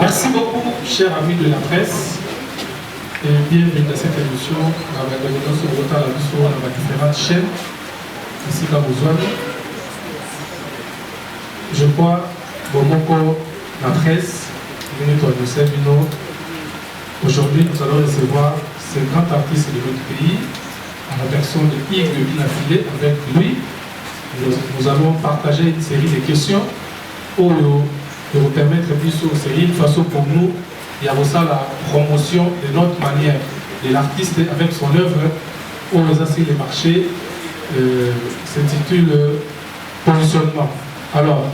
Merci beaucoup, chers amis de la presse, et bienvenue dans cette émission. Avec différentes chaînes, ici à Bouzouane. Je crois, Bomoko, la presse, aujourd'hui, nous allons recevoir ce grand artiste de notre pays, à la personne de Yves Binafilé. Avec lui, nous allons partager une série de questions pour nous permettre de une façon pour nous, il y a aussi la promotion de notre manière de l'artiste avec son œuvre pour les assis les marchés s'intitule Positionnement. Alors,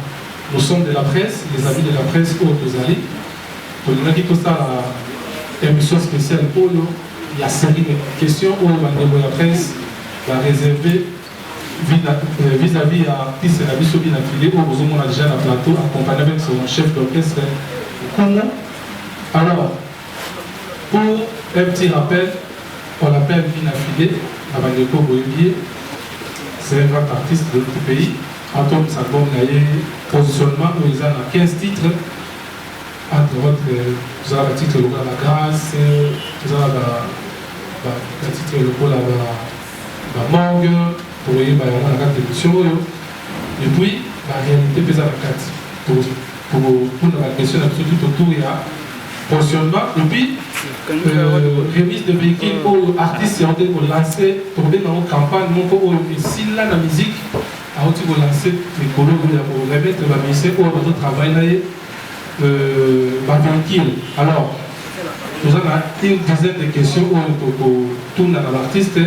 nous sommes de la presse, les amis de la presse au Tozali. On a dit tout ça la émission spéciale pour nous. Il y a une série de questions où la presse va réserver vis-à-vis à l'artiste et la mission Binafilé, où nous avons déjà un plateau accompagné avec son chef d'orchestre. Alors, pour un petit rappel, on l'appelle Binafilé, Abandeko Boyebier. C'est un grand artiste de notre pays. Antoine Sagom a positionnement où il a 15 titres. Entre autres, vous avez le titre local La Grâce, vous avez le titre local La Mangue, pour voyez la carte d'émission. Et puis, la réalité pèse à la carte. Pour la question tout autour, il y a positionnement. Et puis, remise de véhicules aux artistes qui ont lancé, tourner dans une campagne, si là, la musique, a aussi lancé les collègues pour remettre la musique au travail. Alors, nous avons une dizaine de questions pour tourner dans l'artiste.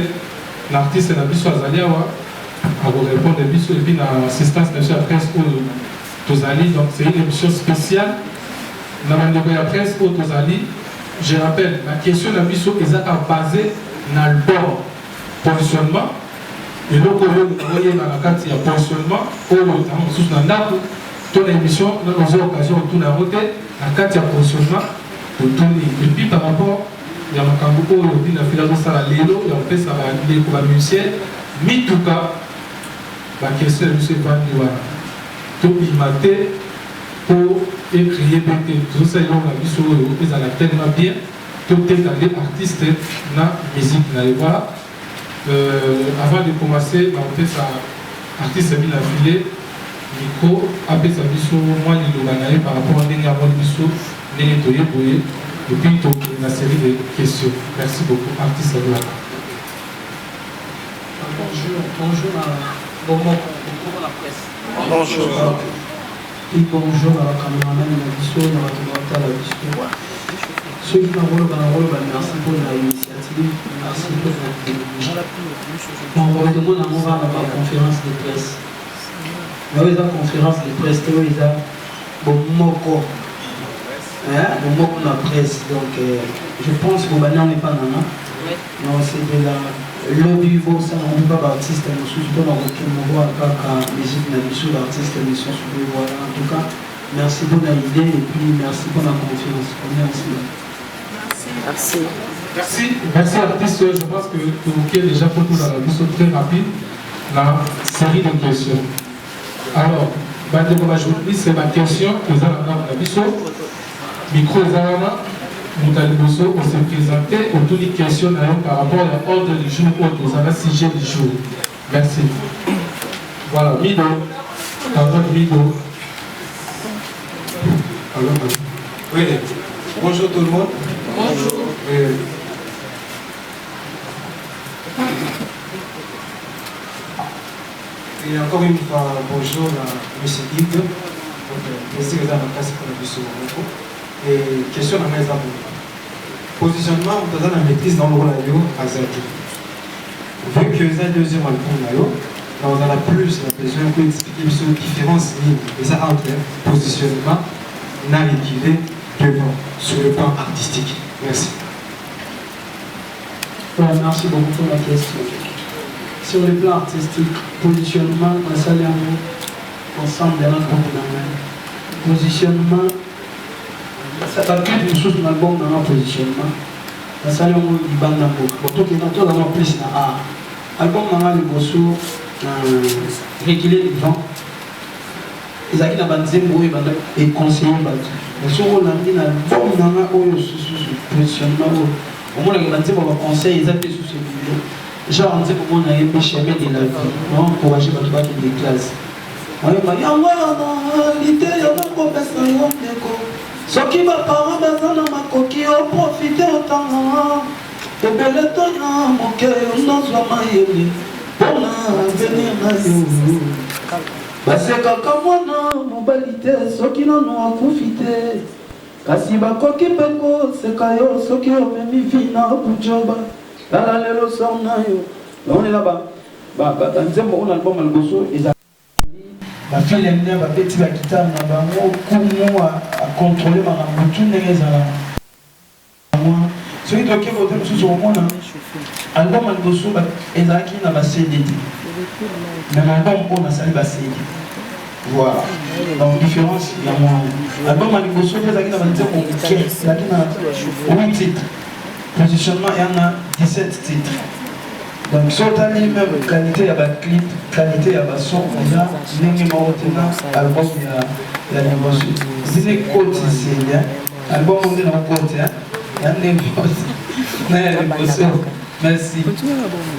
L'artiste est la biso Azaliawa, à vous répondre et puis dans l'assistance de la presse au Tozali. Donc, c'est une émission spéciale. Dans la presse au Tozali, je rappelle, la question de la biso est basée dans le bord positionnement. Et donc, vous voyez dans la carte, il y a positionnement, dans l'émission, nous avons l'occasion de tourner à côté, la carte, il y a positionnement, de tourner. Et puis, par rapport, il y a un cambo, il y a un filato Salalelo, il y a un fait ça va aller pour la musicienne, mais tout cas, la question de M. Van Niwana, tout imaté pour écrire, tout ça, il y a un biso, ils ont tellement bien, tout est allé artiste dans la musique. Voilà. Avant de commencer, on fait ça, artiste Binafilé, micro, après ça, moi, il par rapport à l'énergie biso, l'énergie boyé, et puis une série de questions. Merci beaucoup, artiste Abla. Bonjour à la presse. Bonjour. Et bonjour à la caméraman, la biso, à la biso. Ceux qui m'ont merci pour l'initiative, merci pour la télévision. On va demander à la conférence de presse. Mais oui, la conférence de presse, oui, il y a beaucoup la presse. Donc, je pense que vous n'est pas nana. Non, c'est de la lobby, ça, on ne peut pas artiste, nous sommes dans le voit à musique, sur l'artiste, nous sommes sur le voilà. En tout cas, merci pour l'idée et puis merci pour la confiance. Merci. Merci. Merci artiste. Je pense que vous avez déjà pour nous dans la question très rapide, la série de questions. Alors, c'est ma question que vous avez dans la question. Micro Zarana, nous allons se présenter autour des questions par rapport à l'ordre du jour, aux sujet du jour. Merci. Voilà, Mido. Mido. Alors, oui, bonjour tout le monde. Bonjour. Et encore une fois, bonjour à M. Yves. Merci de la place pour la mission. Et question à mes amis. Positionnement, vous avez la maîtrise dans le rôle à Zadi. Vu que c'est le deuxième album, on a plus besoin d'expliquer sur différentes lignes. Et ça entre positionnement, naviguer devant sur le plan artistique. Merci. Merci beaucoup pour la question. Sur le plan artistique, positionnement, on s'allie ensemble dans notre positionnement, ça va être une chose dans l'album dans notre positionnement. On s'allie en bande d'abord. Tout est dans le plus à album dans le bosso, réguler les gens. Ils ont dit dans le et conseiller. mais ce rôle là il a bon dans un sous positionnement au moins les gens vont conseiller ils ont des sous genre on dit comment on a un chemin de la vie on encourager les gens qui déclassent on va y avoir l'idée il y a pas professeur ce qui va parler dans ma coquille au profiter autant de belle temps mon cœur non soit maillé pour l'avenir naïf basekaka mwana mobali te soki nano akufite kasi bakoki mpe koseka yo soki omemi vi na bujoba tala lelo sor na yo onela banzembo oyo na album ya liboso ezali bafilme babeti bakitare na bango kumu akontrole makambo tu ndenge ezala soki toke kote mosusu omona album ya liboso ezalaki na bacd te mais l'album on a sali basé voilà donc différence il y a moins l'album à liboso fait ça qui n'a pas dit on quête ça qui n'a 8 titres positionnement il y en a 17 titres donc sur ta ligne même qualité à bas clip qualité à bas son on a ligne maintenant album il y a liboso c'est côte c'est bien album on est dans côte hein il y a des liboso merci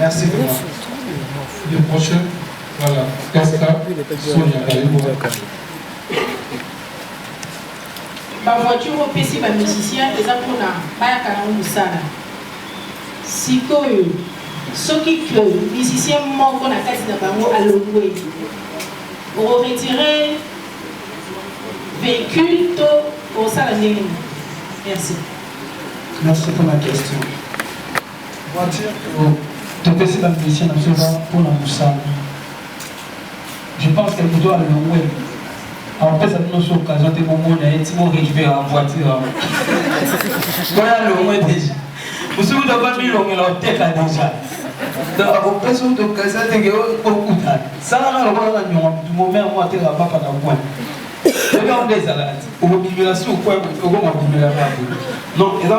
merci beaucoup. Le prochain, voilà, Casca, Sonia Kalebo. Ma voiture au PC, ma musicien, les apprenants, Bayakana Moussana. Si ceux qui musicien manquent à la case de Bango à l'Oué, pour retirer véhicule pour ça la merci. Merci pour la question. Voiture. Tu peux essayer d'ambition pour la Moussana. Je pense qu'elle doit aller au web. En fait, ça nous donne l'occasion de moment où on a récupéré en voiture. Quand il y a le web déjà. Vous savez, vous avez mis le tête là déjà. Donc, on peut se dire que ça c'est beaucoup de temps. Ça, on a le droit de nous du moment où on a été là-bas pendant un point. Regardez ça là. On va vivre là-dessus ou quoi? On va vivre là-bas. Non, et là,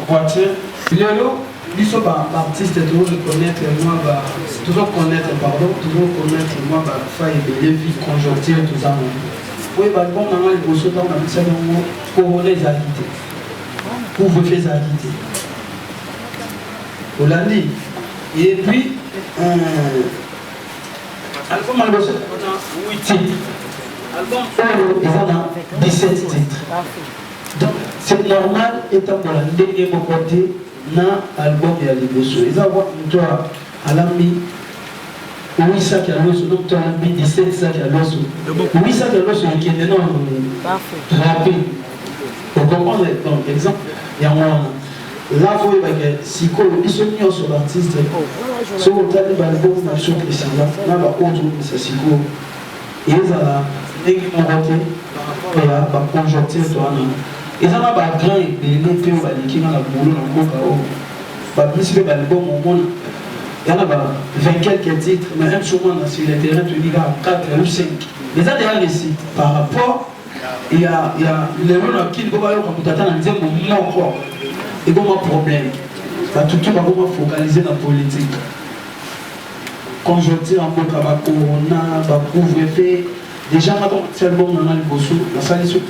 voiture. Lélo. L'histoire d'artiste est toujours reconnaître, moi, toujours connaître, moi, faille de vie, conjoncture, tout ça. Oui, bon, maman, il faut sauter dans la mission pour les habiter. Pour vous faire habiter. Vous l'avez dit. Et puis, album à l'osé, on a 8 titres. Album, ils en ont 17 titres. Donc, c'est normal, étant dans la dernière côté. Na album ya liboso eza wa mtu alami 8 sacs ya loso donc tu as mis 17 sacs ya loso 8 sacs ya loso ikende non rapide pour comprendre donc exemple il y a moi là faut que siko biso nyonso l'artiste so otali ba album na show Christian na ba autre c'est siko ezala ndenge morote ya ba conjoncture to ana ils ont un grand et belé peu qui dans la boulot dans le coca bah plus le album au monde il y en a 20 quelques titres mais un chemin sur le terrain tu dis là 4 ou 5 les a déjà réussi par rapport il y a les gens qui vont voir comme t'attends en disant moi encore et bon problème bah tout va vraiment focaliser dans la politique conjoncture en coca bah corona bah couvre-feu déjà maintenant c'est album dans le bosso la salle sur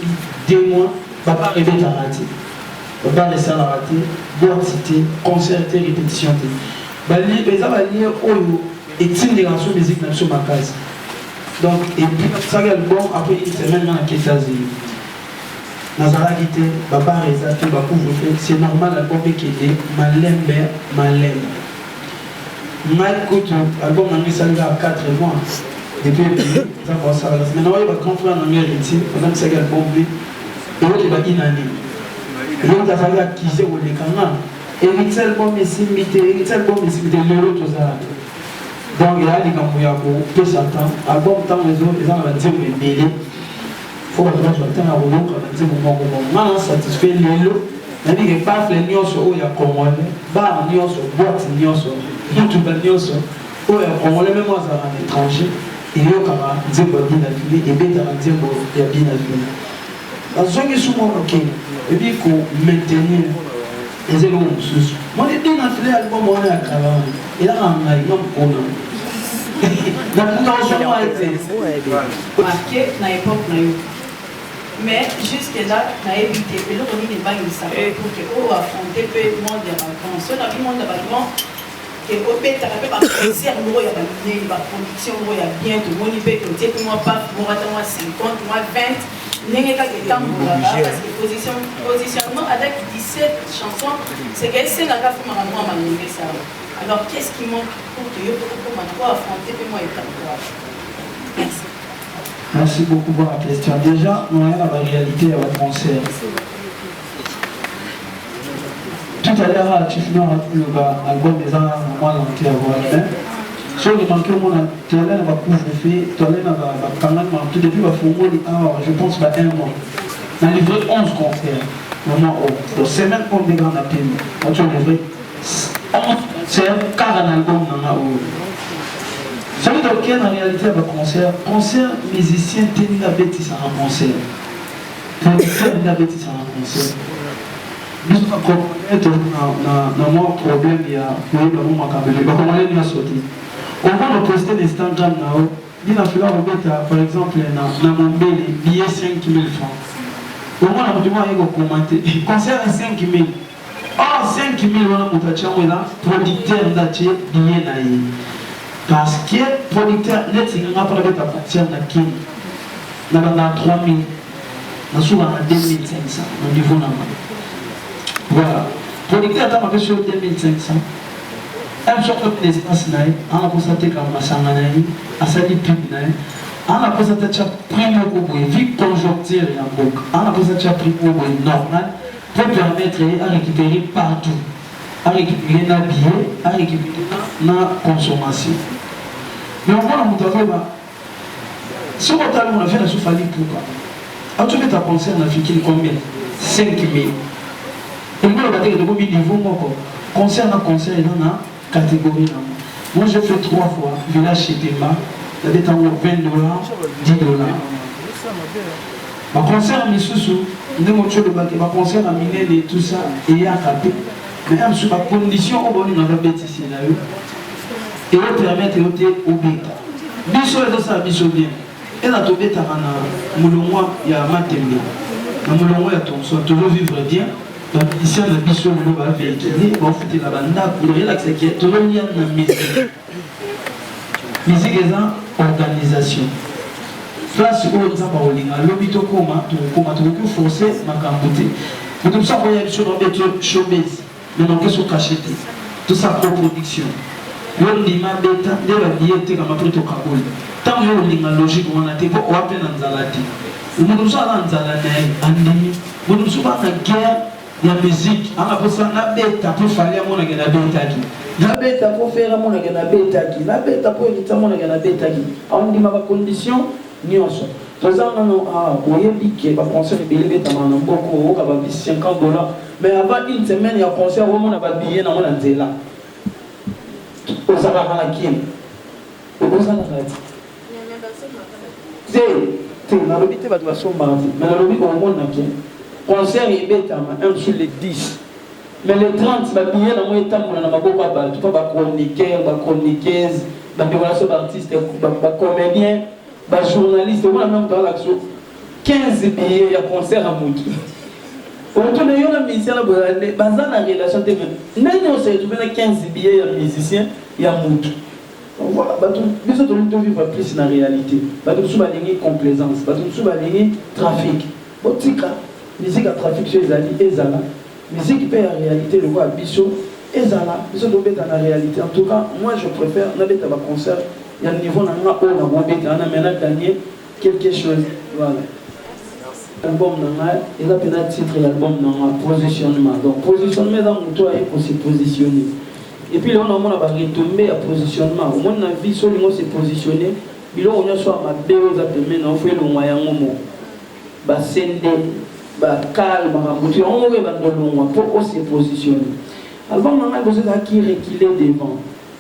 2 mois papa rêver à rater papa laisser à rater boire citer concerter répétition bali beza bali oyo itinération musique na sur ma case donc et puis ça album après une semaine dans la États-Unis nazala quitté papa reza fait ba couvre-feu c'est normal album qui est malembe Mike album na misanga 4 mois depuis ça va ça maintenant il va grand frère na mi héritier pendant ça album et l'autre va inani l'autre a fallu acquiser au lécana et il album est simité le l'autre ça donc il y a des gens qui ont peu s'attendre album tant les autres ils ont dire mais belé faut que je attends à rouler quand on dit bon satisfait l'élo mais il pas les nyonso o ya congolais ba nyonso boîte nyonso tout ba nyonso o ya congolais même moi ça à l'étranger et yo kama dire bien affilié et bien dire ya bien affilié azongi souvent ok et puis qu'on maintenir les éléments sous moi les bien affilié album on a kala et là on a non on donc nous avons été marqué na époque na yo Mais jusque-là, on a évité. Et là, on est pas une salle pour qu'on affronte peu le monde de vacances. On a vu le monde de vacances. Et au fait, tu as fait par concert, il y a la production, il y a bien tout le monde, il peut que tu moi pas, moi 50, moi 20. Parce que positionnement avec 17 chansons, c'est qu'elle s'est la gaffe à m'animer ça. Alors qu'est-ce qui manque pour que je puisse affronter et moi et Merci. Merci beaucoup pour la question. Déjà, nous avons la réalité à votre concert. Tout à l'heure, tu finis l'album des ans, moi, l'entrée à voir. Si on manque au monde, tu as l'air de couvre-feu, tu as l'air de quand même, tout depuis, je pense, un mois. On a livré 11 concerts. Moment haut. Donc, c'est même comme des grands appels. On a livré 11 concerts, car un album dans la haut. Ça veut dire qu'il y a en réalité un concert musicien, tenir la bêtise à un concert. Tenir la bêtise à un concert. Nous avons un problème, il y a un problème qui a sauté. On va le poster l'Instagram, il a fallu remettre par exemple dans mon billet, billet 5 000 francs. Au moins, on va commenter. Concert à 5 000. Or, 5 000, on a un producteur d'acheter billet. Parce que le producteur, il n'a pas de concert dans 3 000. Nous sommes à 2500 au niveau normal. Voilà. Producteur a marqué sur 2500. Un choc d'espace, on a constaté que on a sali pub, on a constaté que primo vu conjoncture on a constaté que primo normal pour permettre à récupérer partout, à récupérer la billet, à récupérer la consommation. Mais on voit la montagne là. Si on a fait la soufali pourquoi? À tout mettre à penser on a fait combien? 5 000. Et moi, on a dit que de niveau concert à concert, il y en a catégorie. Moi, j'ai fait 3 fois, village chez Tema, il y avait $20, $10. Ma concert à Missoussou, ma concert à Minel et tout ça, et il y a capé. Mais sur ma condition, on va nous bêtise là. Et on permet de au bêta. Bisso est dans sa bisso bien. Et là, tu bêta, il y a Matembe. Dans Moulomoi, il y a ton soit toujours vivre bien. Donc ici on a biso le va véhiculer, on fait la banda pour relaxer qui est toujours lié à la musique. Musique est en organisation. Place où on a parlé, l'hôpital comment tu forcer ma campoté. Mais tout ça on y a sur le showbiz, mais non qu'est-ce qu'on cachette. Tout ça production. On dit ma bêta, de la diète comme après tout Kaboul. Tant que on dit la logique on a été pour appeler dans Zalati. Nous nous sommes dans Zalati, Andimi. Nous nous sommes en guerre. La musique, on a besoin de bêta pour faire mon agenda bêta qui. La bêta pour faire mon agenda bêta qui. La bêta pour éviter mon agenda bêta qui. On dit ma condition, ni on soit. Tout ça, on a dit que va penser que les bêta m'en ont beaucoup, on va $50. Mais avant une semaine, il y a un concert où on a pas billet dans mon anzela. Au Sahara la Kim. Au Sahara la Kim. C'est la lobby de votre façon mardi. Mais la lobby au monde n'a qu'un. Concert est bête, un sur les 10. Mais les 30, les billets dans mon état, on a beaucoup à battre. Tu peux pas chroniquer, chroniqueuse, décoration d'artistes, comédien, journaliste. On a même dans l'action 15 billets, il y a concert à Mouki. On tourne la musicien, basant la relation de même on s'est trouvé 15 billets, il y a musicien, il y a Mouki. Voilà, nous devons vivre plus dans la réalité. Nous sommes alignés complaisance, nous sommes alignés trafic. Musique à trafic sur les alliés, Ezala. Musique qui fait la réalité, le voit à Bissot, Ezala. Bissot doit être dans la réalité. En tout cas, moi je préfère, on a des concert, il y a un niveau, on a maintenant gagné quelque chose. Voilà. L'album il a un titre, l'album positionnement. Donc, positionnement dans le toit, il faut se positionner. Et puis là, on a retombé à positionnement. Au moins, on a vu sur le mot se positionner. Puis là, on a soit ma béo, on fait le moyen moment. Calme, on pour se positionner. Avant, on a besoin d'acquis reculer devant.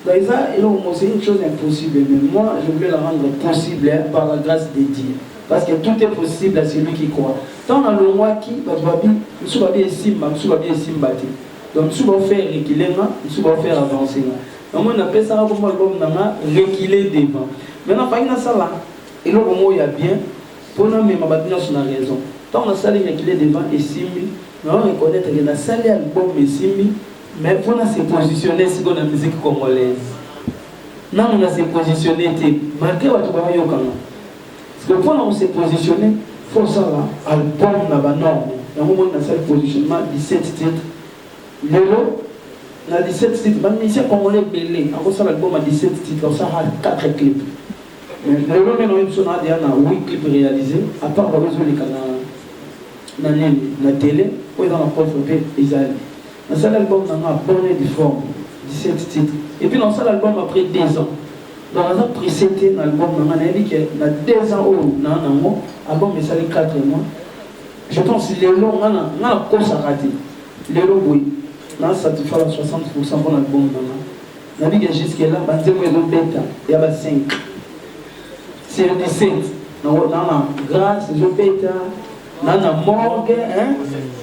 C'est une chose impossible, mais moi, je veux la rendre possible par la grâce de Dieu. Parce que tout est possible à celui qui croit. Tant dans le mois qui, nous sommes bien simba, nous sommes bien simbati. Donc, nous sommes faire reculer, nous sommes faire avancer. Donc, on appelle ça comme reculer devant. Maintenant, par exemple, ça là, et là, il y a bien, pour nous, mais ma bâtiment sur la raison. Tant on a salé régulier devant et Simi, mais on reconnaît que la salé album et Simi, mais il faut se positionner sur la musique congolaise. Non, on a se positionner, malgré what tu vas y avoir. Parce que pour se positionner, il faut savoir album na banorme. Dans le moment où on a ce positionnement 17 titres. Lelo, na 17 titres, même ici congolais belé, on a l'album à 17 titres, on a 4 clips. Mais lelo, on a 8 clips réalisés, à part le réseau la télé, ou dans la propre Israël. Dans cet album, on a bonne de forme, 17 titres. Et puis dans cet album, après 2 ans, dans l'album précédent, l'album, on a dit qu'il y a 2 ans où on a un album, mais ça les 4 mois. Je pense que les longs, on a un course à rater. Les longs, oui. Là, ça te fait 60% pour l'album. On a dit que jusqu'à là, on a bêta, il y a 5. C'est le 17. On a grâce, je bêta. Nana morgue, hein?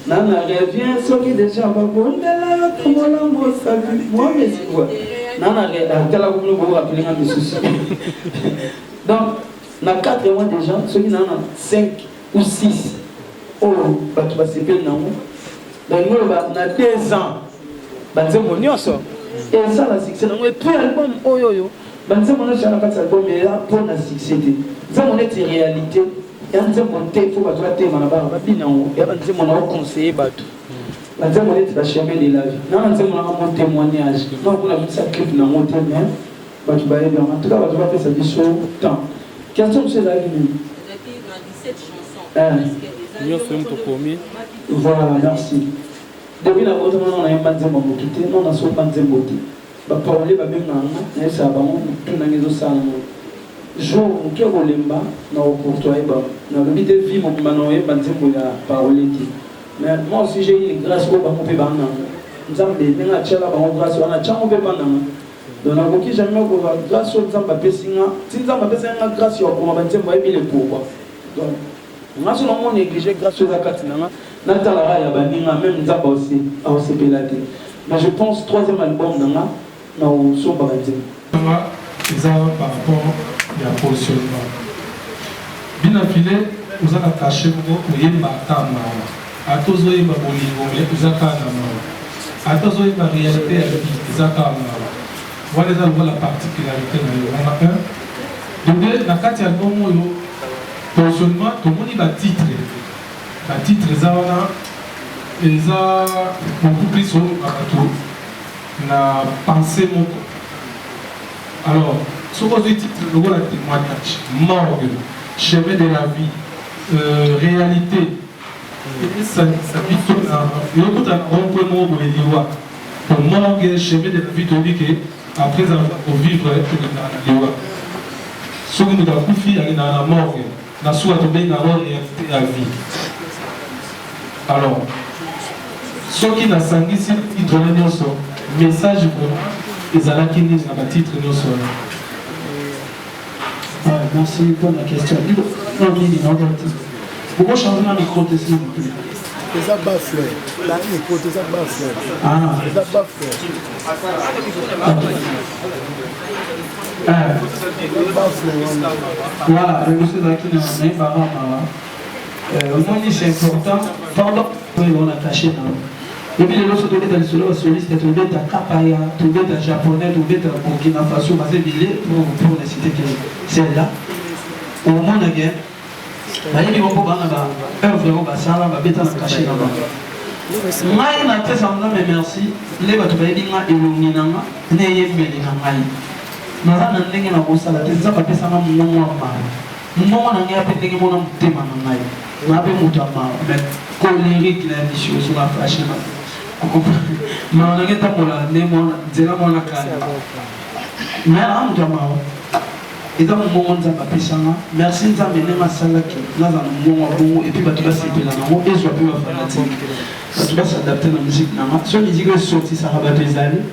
Nana revient, ce qui déjà va bon, moi, mais c'est quoi? Nana revient, donc, dans 4 mois déjà, ceux qui n'ont 5 ou 6, oh, tu vas se faire dans nous, on a 2 ans, et ça, la succès, et puis l'album, oh yo yo, on a fait un album, mais là, pour la succès, ça, on est réalité. Il y a un thé, il faut que tu aies un thé, il y a un conseiller. Il y a un chemin de la vie. Il y a un témoignage. Non, on a vu ça clip dans mon thème. En tout cas, tu vas faire ça du temps. Question, c'est la vie. Dans 17 chansons. Voilà, merci. Depuis la vote, on a un banzé moquité, non, on a un banzé moquité. On va parler, on va bien, on va bien, jour qui est au lemba na pour toi et ba na le bide vie mon manoé banzembo ya parole qui mais moi aussi j'ai une grâce au ba mon pe bana nzambe ninga tshela ba mon grâce wana tshamo pe bana donc na koki jamais ko ba grâce au nzamba pesinga nzamba pesinga grâce yo ko banzembo et bile pourquoi donc on a seulement négligé grâce aux akatinanga na tala ya baninga même nzamba aussi a aussi pelate mais je pense 3e album nanga na o so ba banzembo ça par rapport à la positionnement. Bien affilé, vous avez caché pour y battre. À tous les gens vous avez à tous les gens réalité vous avez voilà la particularité dans le 1. Donc, la carte album positionnement, tout le monde va titre. La titre ils ont beaucoup plus sur la pensée. Alors, ce que je dis, le témoignage, morgue, chemin de la vie, réalité, ça vit tout le monde. Pour morgue, chemin de la vie, tu dis qu'après avoir vivre dans la loi. Ce que nous avons fait dans la morgue, nous avons trouvé dans la réalité de la vie. Alors, ceux qui n'ont pas ici, ils donnent un message pour les alakini dans le titre de nos soeurs. Merci pour la question. Non, pourquoi changer un micro de s'il vous plaît? Les abats fleurs. La micro, les abats fleurs. Ah. Les abats fleurs. Voilà, le monsieur Zakine en est par rapport. Moi, c'est important. Pardon, on a caché dans. Et puis les autres sont dans le solo soliste, tu es à Kapaya, tu es à Japonais, tu es à Burkina Faso, pour les citer celle-là. Au moment de la guerre, il y a un œuvre, ça va être caché là-bas. Moi, na te samba me merci. Les batu ba yinga illuminanga, ne yembeli na ngai. Na za na ndenge na kosala te za ba pesa na mungu wa ma. Mungu na ngai pe ndenge mona mutema na ngai. Na be mutama, mais colérique la mission sur la fashion. Mais on a été pour la démon, zéro mon accord. Mais à un moment, et dans le moment où on a fait ça, merci de m'amener ma salle qui là dans le moment où et puis tu vas s'épeler là, et je vais plus fanatique. Tu vas s'adapter à la musique. Si on dit que sorti ça va des années,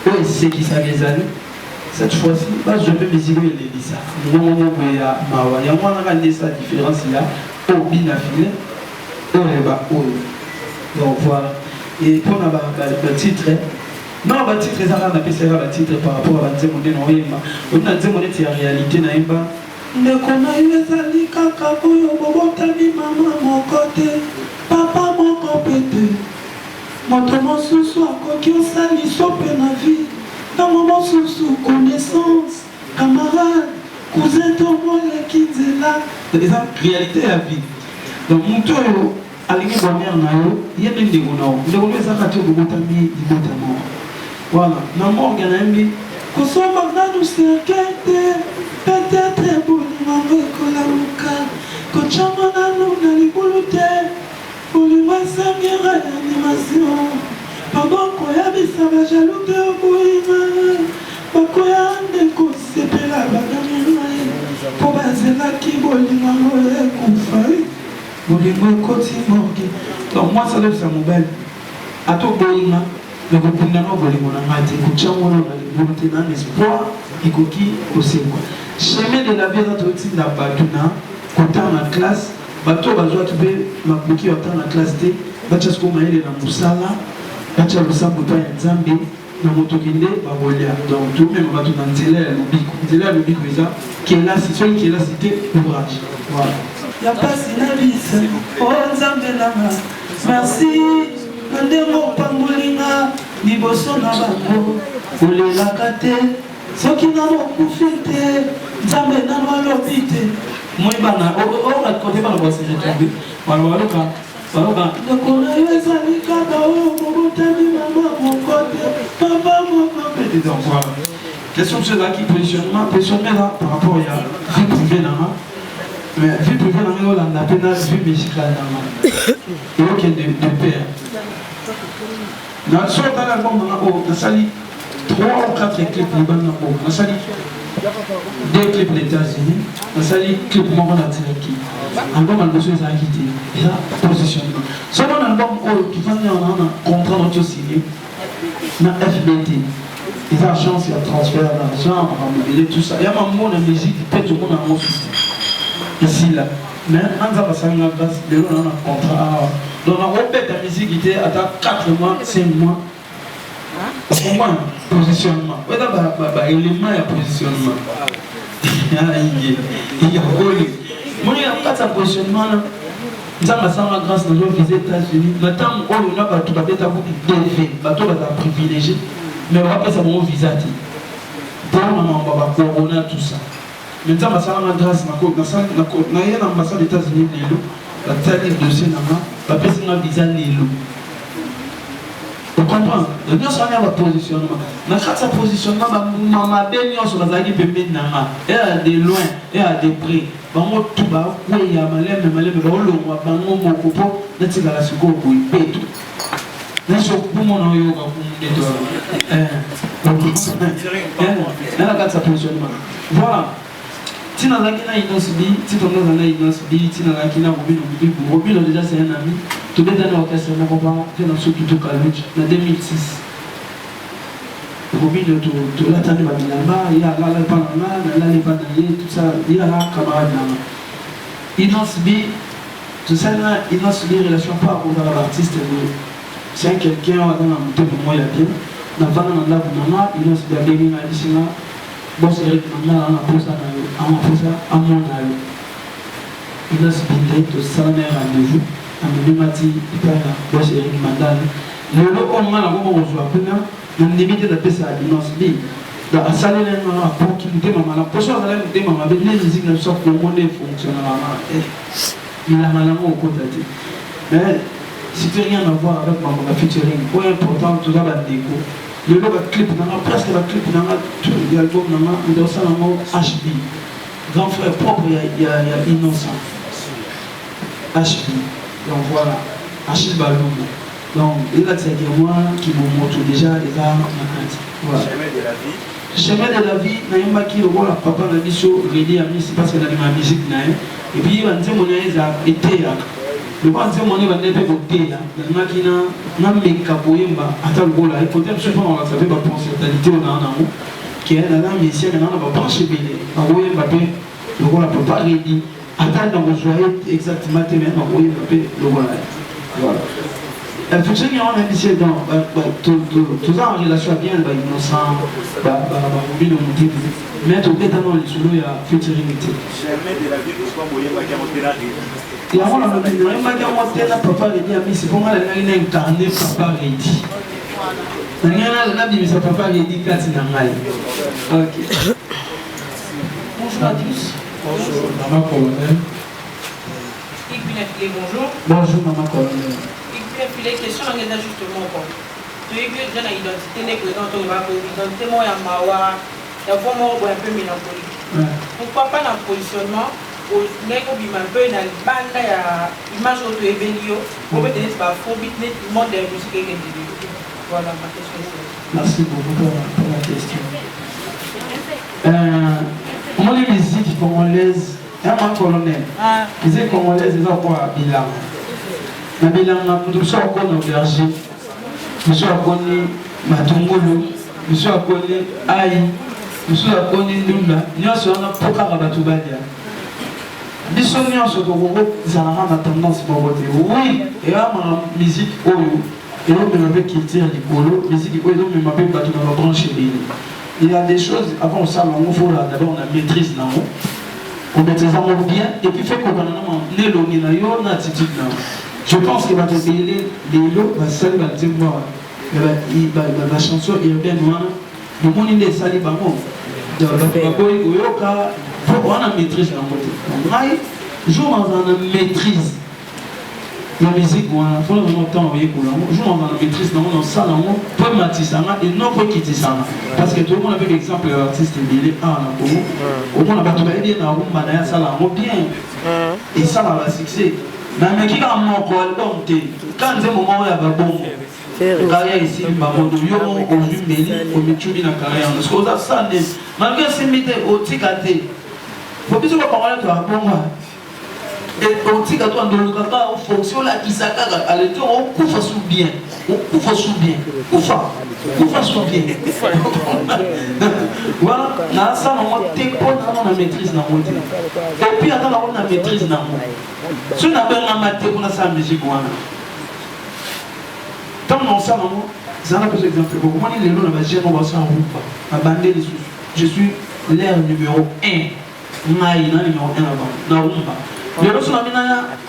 eux c'est qui ça des années. Cette fois-ci, je peux me dire que les ça. Le moment où il y a Mawa, il y a moins de ça différence là, au bin affilé, au réba, au. Donc voilà. Et pour le titre, non, le titre, on a appelé ça le titre par rapport à la Zemmoné. On a Zemmoné, c'est la réalité, ndeko na yo ezali kaka oyo bobotami mama moko te papa moko pe te moto mosusu akoki osaliso mpe na vie ntango mosusu connaissance camarade cousin to moleki nzela eza réalité ya vie donc moto oyo alingi bonheur na yo ye nde ndeko na yo ndeko no ezaka te bobotami libota moko voilà na morgue nayembi kosomba nanu serkete peut-être bolingo ekolamuka kocama nanu na libulu te bolingo esengera ya animation pardon koyebisa bajalo te oboyinga bakoya ndeko sepela bagamina ye mpo bazelaki bolingo yango ekufa bolingo ekoti morgue donc moi salobisa mobile ato boyinga nakopundana bolingo na ngai te kocyangono na libulu te na espoir ekoki kosekwa chemin de la vie eza totinda bato na kotanga na classe bato bazwaki mpe makoki batanga na classe te batya siko mayele na mosala batya losambo epai ya nzambe na motoki nde bakolia donc tomema bato na nzela ya lobiko eza kelasi soki kelasi te ouvrage voilà ya pasi na bisa o nzambe nanga merci na ndenge opangolinga liboso na bango olelaka te soki nano okufi te nzambe nano alobi te moyebana orakote bana baseretombe baloka ndeko na yo ezali kaka oyo mobotami mama moko te papa moko pete donc voilà question ezalaki positionnement là par rapport ya vie privée nanga mais vie privée nanga olanda mpe na vie musicale nanga eyokende de pair na so otala album nanga oyo nasali 3 ou 4 clips libanda oyo nasali 2 clips les États-Unis nasali clip moko na tiraki album alboso ezalaki te eza positionnement soko na album oyo kifandi na contrat noti osigné na FBT eza chance ya transfert d'argent ramobile tout ça ya mambo na musique mpe tomona yango fiste ici là mais anza basalinga grâce lelo na contrat awa donc nakobeta musique te ata 4 mois 5 mois comment positionnement oza baélément ya positionnement moni na kati ya positionnement na nzambe asanga grâce na yo visa États-Unis na ntango oyo na bato babetako dv bato baza privilégié mais bakapesa bango visa te mpona mambo bakorona tout ça mais nzambe asalanga grâce naye na ambassade États-Unis lelo batali dossier nanga bapesinga visa lelo comprendre nyonso wana ya bapositionnement na kati ya positionnement bamabe nyonso bazalaki pembeni nanga eya de loin eya de près bango tu bakweya maleme baolongwa bango moko mpo natikala sikoyo boye petu nyonso kumona oyoka kumndeto na kati ya positionnement voilà tina azalaki na inosbi titongoza na inosbi tina azalaki na robino déjà c'est un ami tobetani orchestre moko mpa mpe na soki tokalwich na 2006 robino tolatani babilamba ye alala epa na nga nalala epa na ye tout ça ye ala camarade nanga inosbi tosali na inosbi relation pa akozala baartiste c'est quelqu'un aza na motema mo ya bien navanda na ndako nanga inosbi abenginga alisinga boss Eric Mandala na posa na yo amaposa amona yo inosbi nde tosala na rendez-vous amememati epai na boss Eric Mandala lelo oyo nga na bongo kozwa kuna na ndimi te napesa ya inosbi asaleli nga akoki motema mala poso azalaki motema mabe ne musique na biso kongo nde fonctionnelama milama nango okota te mais c'était rien à voir avec ma featuring oyo important toza bandeko lelo baclip nanga presque baclip nanga album nanga ndosala yango HB grand frère propre ya innocent HB donc voilà Achille Balungu donc elakisaki moi qui momoto déjà eza na kati voilà chemin de la vie nayembaki lokola papa na biso redi ya misi parce que nalima musique na ye epuis banzembo na ye eza eteyaka lokola nzembo na ye bande mpe koteya nalingaki nameka koyemba ata lokola ekote biso mpo nakolakisa mpe baconcertalité oyo naa nango ke naza musicien nanga na babranche ebele nakoyemba mpe lokola papa redi ata nakozwa ye exactement te me nakoyemba mpe lokola ye voilà fonction qui on a initié dans tout ça en relation bien innocent mobile motif mais tout est dans le solo il y a futurité et avant on a dit on va dire moi c'est la papa il dit ami c'est pour moi la ngai incarné papa il dit ngai la bibi ça papa il dit kati na ngai OK bonjour à tous bonjour maman colonel bonjour bonjour maman colonel les questions on est justement quoi tu es que j'ai une identité n'est présente au Maroc identité moi à Mawa il y a vraiment un peu mélancolique pourquoi pas dans le positionnement au nego bima un peu dans le banda ya image auto ebelio pour peut être pas faux bit net monde de musique et de voilà ma question. Merci beaucoup pour la question. Moi les musiques congolaises un colonel musique congolaise ils ont quoi bilan na bilanga mutu akoni auberger mutu akoni matungulu mutu akoni ai mutu akoni ndunda nyonso wana mpo kaka bato balia biso nyonso tokozalaka na tendance moko te oui eyamaka musique oyo elomema mpe culture likolo musique oyo elomema mpe bato na babranche ebele il y a des choses avant osala yango fola d'abord na maîtrise nango omaîtrise yango bien et puis fait kokana na nelongi na yo na attitude nango. Je pense que les lots, la chanson urbaine, le monde est sali bango. On a maîtrise dans le côté. Jour on a maîtrise. La musique, il faut vraiment temps envoyer pour l'amour. Jour on a maîtrise dans le salon, pour matisana et non pour quitter ça. Parce que tout le monde avait l'exemple de l'artiste Billy A. Au moins, on a battu dans le manaya salon bien. Et ça va succès. Mais qui a mon album quand c'est moment où il y a bon carrière ici maman de yo aujourd'hui meli au michubi na carrière parce que ça n'est malgré ces métiers au tikate faut bien que parler toi bon et au tikate on doit le kaka en fonction la kisaka allez tu on kufa sous bien kufa sous bien voilà na ça on te pose na maîtrise na monde et puis attends on a maîtrise na monde si on a bien la matière pour la musique tant on sait maman ça n'a pas d'exemple pour moi les lots na jeune on va s'en roupa ma bande je suis l'air numéro 1 ngai na numéro 1 avant na rumba les lots na mina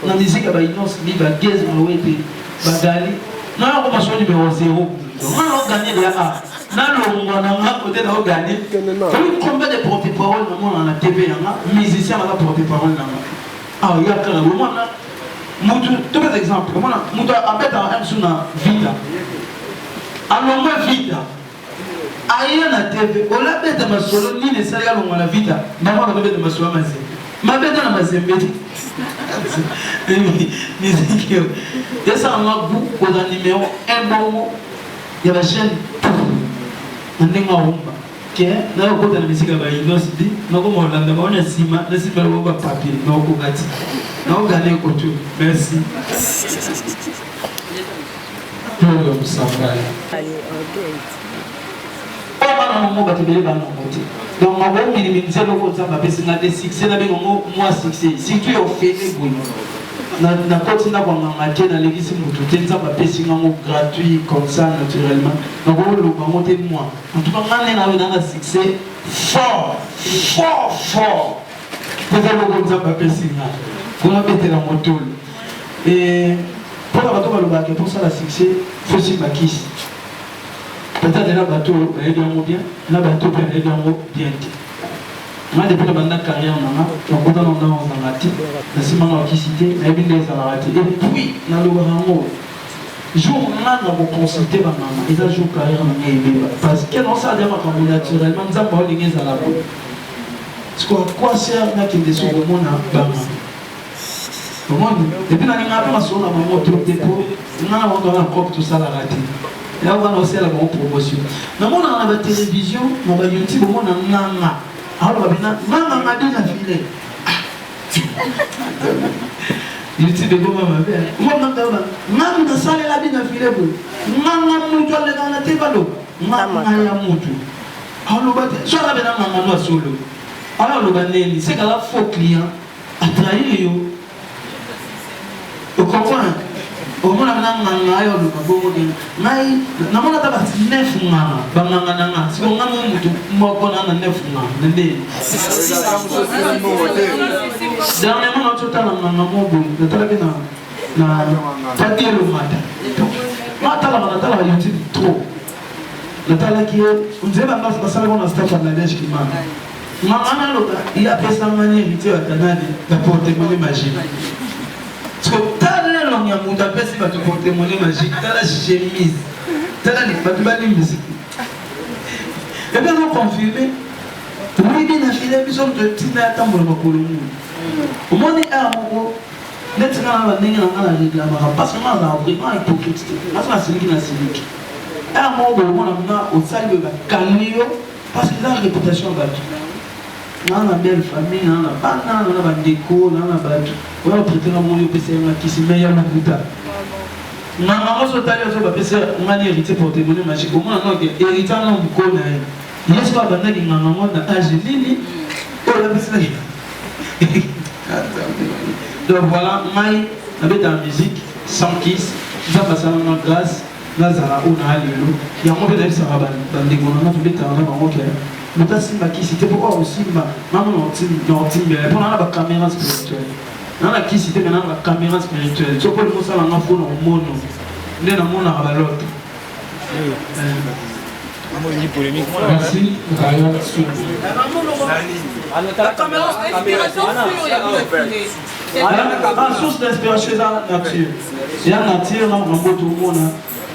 na musique ba innocent bi ba gaz ma wete ba gali na ko ma numéro 0 on a gagné là A na longo na nga côté na gagné combien de porte-parole maman na TV yanga musicien na porte-parole na ah il y a quand même moi mutu tous les exemples comment mutu abeta un suna vida alonga vida aya na TV ola beta masolo ni ne sala longa na vida maman na beta masolo mazé ma beta na mazembe musique et ça on a beaucoup au numéro 1 bon il y a la chaîne ndinga rumba ke na ko ta musique ba university na ko mo landa ba ona sima na sima ba ba papier na ko gati na ko gane ko tu merci Nous sommes mo ba tebele ba no côté donc ma bo mi mi nzelo ko za ba pesi na de succès na be ngo moi succès si tu es offert boy na côté na kwa ngate na l'église mutu tenza ba pesi ngo gratuit comme ça naturellement donc on le ba monter moi en tout cas ngane na we na succès fort pour le ko za ba pesi na pour la mettre la moto et pour la bateau ba le pour ça la succès faut si bakis peut-être là bateau aider bien là bateau peut aider bien moi depuis la bande carrière maman donc on a raté la semaine on a cité mais bien les a raté et puis dans le rango jour là on va consulter ma maman ils a joué carrière parce que non ça déjà comme naturellement nous avons les gens à la boue ce quoi sert là qui des sous au monde à comment depuis la ligne après on a maman trop dépôt on a encore tout ça la raté. Là on va lancer la bonne promotion. Mais moi on a la télévision, on va YouTube, on a nanga. Alors on va nanga m'a dit la filet. YouTube est comme ma mère. Moi nanga sale la vie la filet pour. Nanga mutu le dans la tébalo. Nanga ya mutu. Alors on va soit la bena nanga no solo. Alors le baneli, c'est que la faux client a trahi yo. Vous comprenez? au moins on a un aïe au Mabongo, mais n'a pas d'abord 9 mois, banana, si on a un mouton, moi qu'on a 9 mois, dernièrement, on a tout à l'heure, on a pas dire le matin. Natala youtube trop. Natala qui on dirait que ça va staff à la neige qui m'a. Maman loka, il a fait sa manière hérité à Canada de porte-monnaie magique. Parce que t'as la langue à mouta pèse pas de porte-monnaie magique, t'as la chemise, t'as la pas de musique. Et bien on confirme. Oui, bien affilé, besoin de Tina Tambour Makolo. Au moins il y a un mot. Maintenant, on va venir dans la règle parce que moi, on a vraiment hypocrite. Parce que c'est lui qui a signé. À un moment, on a au salut de la Calio parce qu'il a une réputation battue. On a une belle famille, on a pas de déco, on a battu. On a prêté la monnaie au PC qui s'est meilleur le Bouddha. On a un autre tailleur sur le PC, on a hérité pour tes monnaies magiques. Au moins, on a hérité un homme de Kona. Il y a ce qu'on a donné à un moment de Angéline. On a fait donc voilà, Maï, avec la musique, sans kiss, ça passe à la grâce, Nazara, on a allélu. Il y a un moment de Sarah, dans des gouvernements, tout le temps, on a mais t'as si ma qui c'était pourquoi aussi maman on a la caméra spirituelle. On a qui c'était maintenant la caméra spirituelle. Tu peux le mot ça dans la phone en mono. N'est dans mon à l'autre. Merci. La caméra, La source d'inspiration est dans la nature. Il y a la nature, on a tout le monde.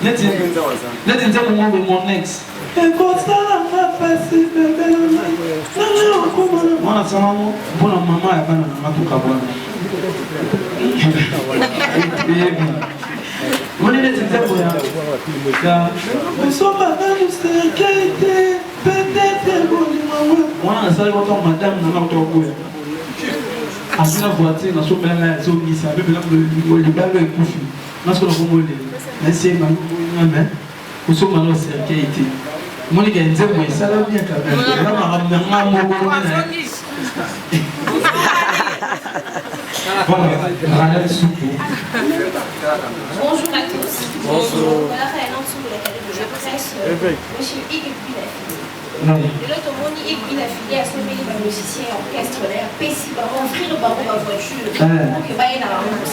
Let's dire mon ex. Et quand ça m'a passé, bébé, on a ça, pour la maman, elle va dans tout cabane. On est les exemples. Nous sommes pas dans le sécurité, peut-être on a ça, madame, on a autour. Après la voiture, on a sauvé la zone, ça veut dire que le bain est couché. On a sauvé la voiture. Mais c'est ma maman. Nous sommes dans le sécurité. Moi, les gars, ils disent, mais ça va bien quand même. Bonjour à tous. Bonjour. Voilà, je presse monsieur et l'autre monde, il a filé à son musicien orchestre d'air, Pessiba, offrir le baron ma voiture, pour que baille dans la route.